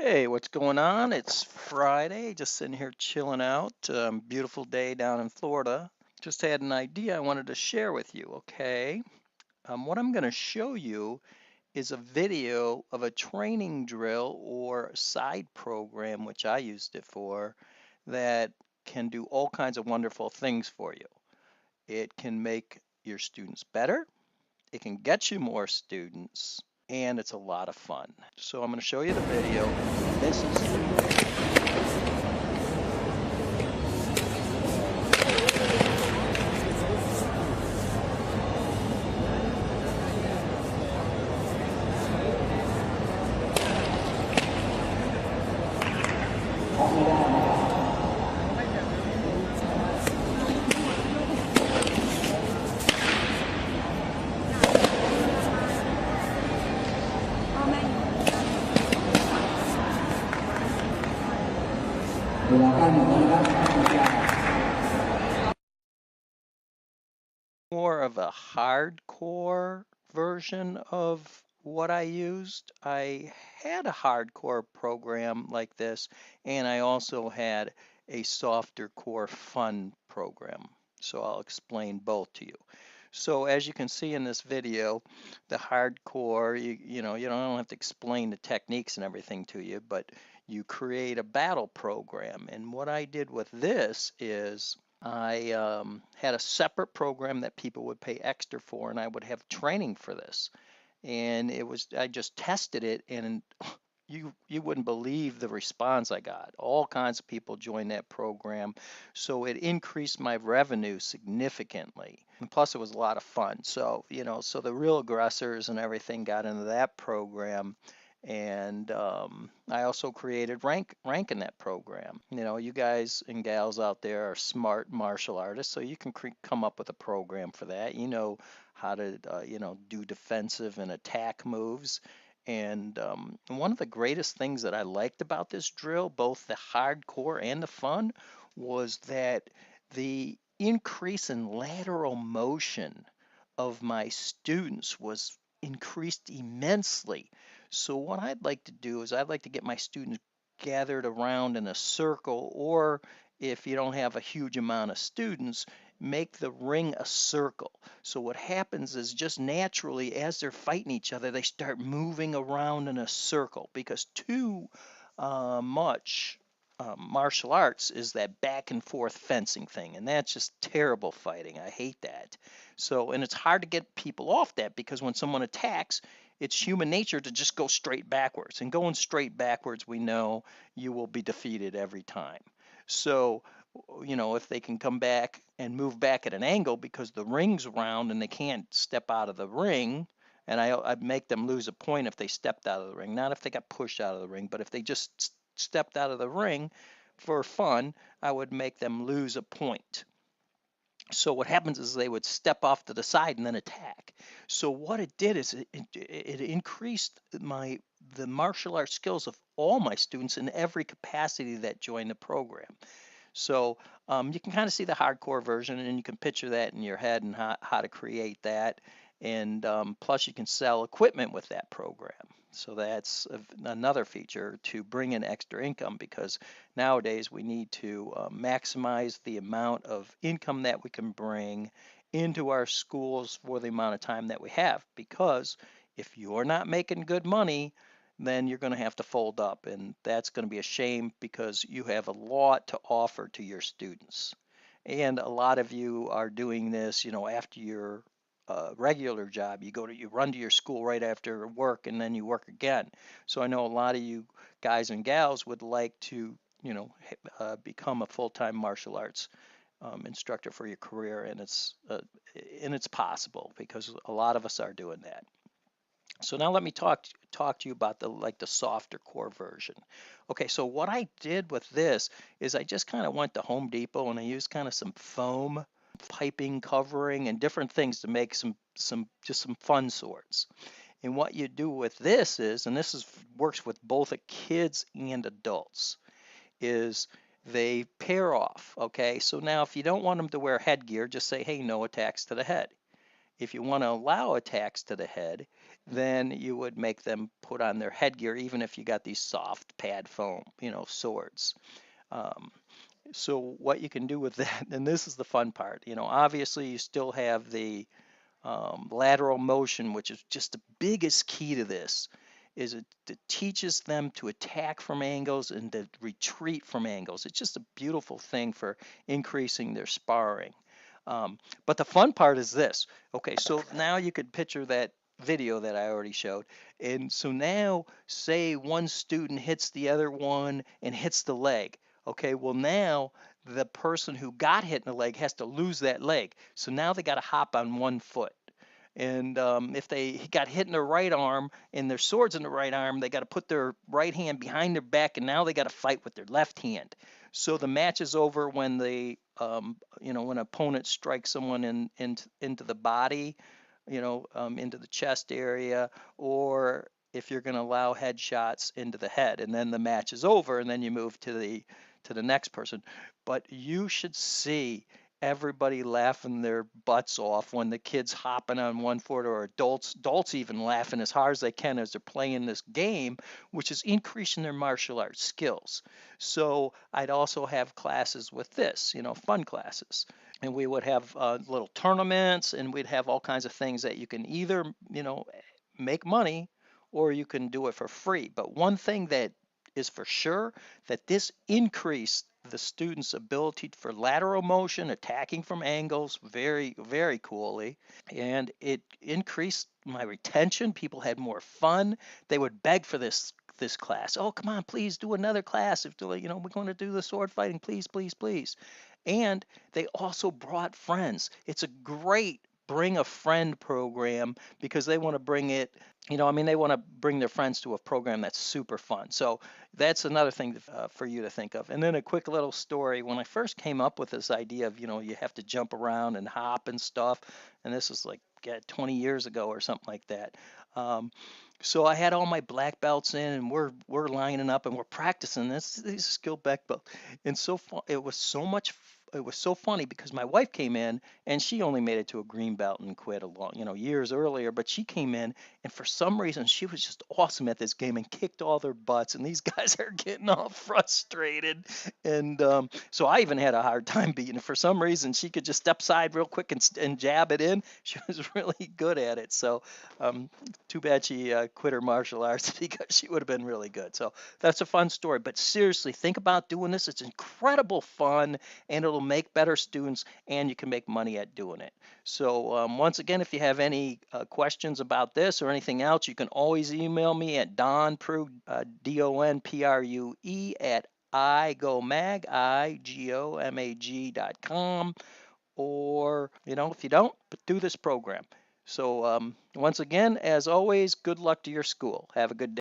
Hey, what's going on? It's Friday, just sitting here chilling out. Beautiful day down in Florida. Just had an idea I wanted to share with you, okay? What I'm going to show you is a video of a training drill or side program, which I used it for, that can do all kinds of wonderful things for you. It can make your students better, it can get you more students, and it's a lot of fun. So I'm going to show you the video. This is more of a hardcore version of what I used. I had a hardcore program like this, and I also had a softer core fun program. So I'll explain both to you. So as you can see in this video, the hardcore, you don't have to explain the techniques and everything to you, but you create a battle program. And what I did with this is I had a separate program that people would pay extra for, and I would have training for this. And I just tested it, and you wouldn't believe the response I got. All kinds of people joined that program, so it increased my revenue significantly. And plus, it was a lot of fun. So so the real aggressors and everything got into that program, and I also created rank in that program. You guys and gals out there are smart martial artists, so you can come up with a program for that. You know how to do defensive and attack moves. And one of the greatest things that I liked about this drill, both the hardcore and the fun, was that the increase in lateral motion of my students was increased immensely. So what I'd like to do is I'd like to get my students gathered around in a circle, or if you don't have a huge amount of students, make the ring a circle. So what happens is just naturally as they're fighting each other, they start moving around in a circle because too much martial arts is that back and forth fencing thing, and that's just terrible fighting. I hate that. So, and it's hard to get people off that because when someone attacks, it's human nature to just go straight backwards. And going straight backwards, we know you will be defeated every time. So, if they can come back and move back at an angle because the ring's round and they can't step out of the ring, and I'd make them lose a point if they stepped out of the ring, not if they got pushed out of the ring, but if they just stepped out of the ring for fun, I would make them lose a point. So what happens is they would step off to the side and then attack. So what it did is it increased the martial arts skills of all my students in every capacity that joined the program. So you can kind of see the hardcore version, and you can picture that in your head and how to create that. And plus, you can sell equipment with that program. So that's another feature to bring in extra income, because nowadays we need to maximize the amount of income that we can bring into our schools for the amount of time that we have. Because if you're not making good money, then you're going to have to fold up, and that's going to be a shame because you have a lot to offer to your students. And a lot of you are doing this, after your regular job. You run to your school right after work, and then you work again. So I know a lot of you guys and gals would like to, become a full-time martial arts instructor for your career, and it's possible because a lot of us are doing that. So now let me talk to you about the softer core version. Okay, so what I did with this is I just kind of went to Home Depot and I used kind of some foam piping covering and different things to make some fun swords. And what you do with this is, and this is works with both kids and adults, is they pair off. Okay, so now if you don't want them to wear headgear, just say, hey, no attacks to the head. If you want to allow attacks to the head, then you would make them put on their headgear, even if you got these soft pad foam, swords. Um, so what you can do with that, and this is the fun part, obviously you still have the lateral motion, which is just the biggest key to this, is it teaches them to attack from angles and to retreat from angles. It's just a beautiful thing for increasing their sparring. But the fun part is this. Okay, so now you could picture that video that I already showed. And so now, say one student hits the other one and hits the leg. Okay, well, now the person who got hit in the leg has to lose that leg. So now they got to hop on one foot. And if they got hit in their right arm and their sword's in the right arm, they got to put their right hand behind their back, and now they got to fight with their left hand. So the match is over when when an opponent strikes someone into the body, into the chest area, or if you're going to allow headshots into the head, and then the match is over, and then you move to the next person. But you should see everybody laughing their butts off when the kids hopping on one foot, or adults even laughing as hard as they can as they're playing this game, which is increasing their martial arts skills. So I'd also have classes with this, fun classes. And we would have little tournaments, and we'd have all kinds of things that you can either, make money, or you can do it for free. But one thing that is for sure, that this increased the students' ability for lateral motion, attacking from angles, very, very coolly. And it increased my retention. People had more fun. They would beg for this class. Oh, come on, please do another class. If we're going to do the sword fighting, please, please, please. And they also brought friends. It's a great bring a friend program, because they want to bring it, they want to bring their friends to a program that's super fun. So that's another thing for you to think of. And then a quick little story. When I first came up with this idea of, you have to jump around and hop and stuff, and this was like 20 years ago or something like that. So I had all my black belts in, and we're lining up and we're practicing these skill black belts. And it was so much. It was so funny because my wife came in and she only made it to a green belt and quit years earlier. But she came in, and for some reason she was just awesome at this game and kicked all their butts. And these guys are getting all frustrated. And so I even had a hard time beating it. For some reason, she could just step aside real quick and jab it in. She was really good at it. So too bad she quit her martial arts, because she would have been really good. So that's a fun story. But seriously, think about doing this. It's incredible fun, and it'll make better students, and you can make money at doing it. So once again, if you have any questions about this or anything else, you can always email me at donprue, DONPRUE, at igomag.com, or if you don't, do this program. So once again, as always, good luck to your school. Have a good day.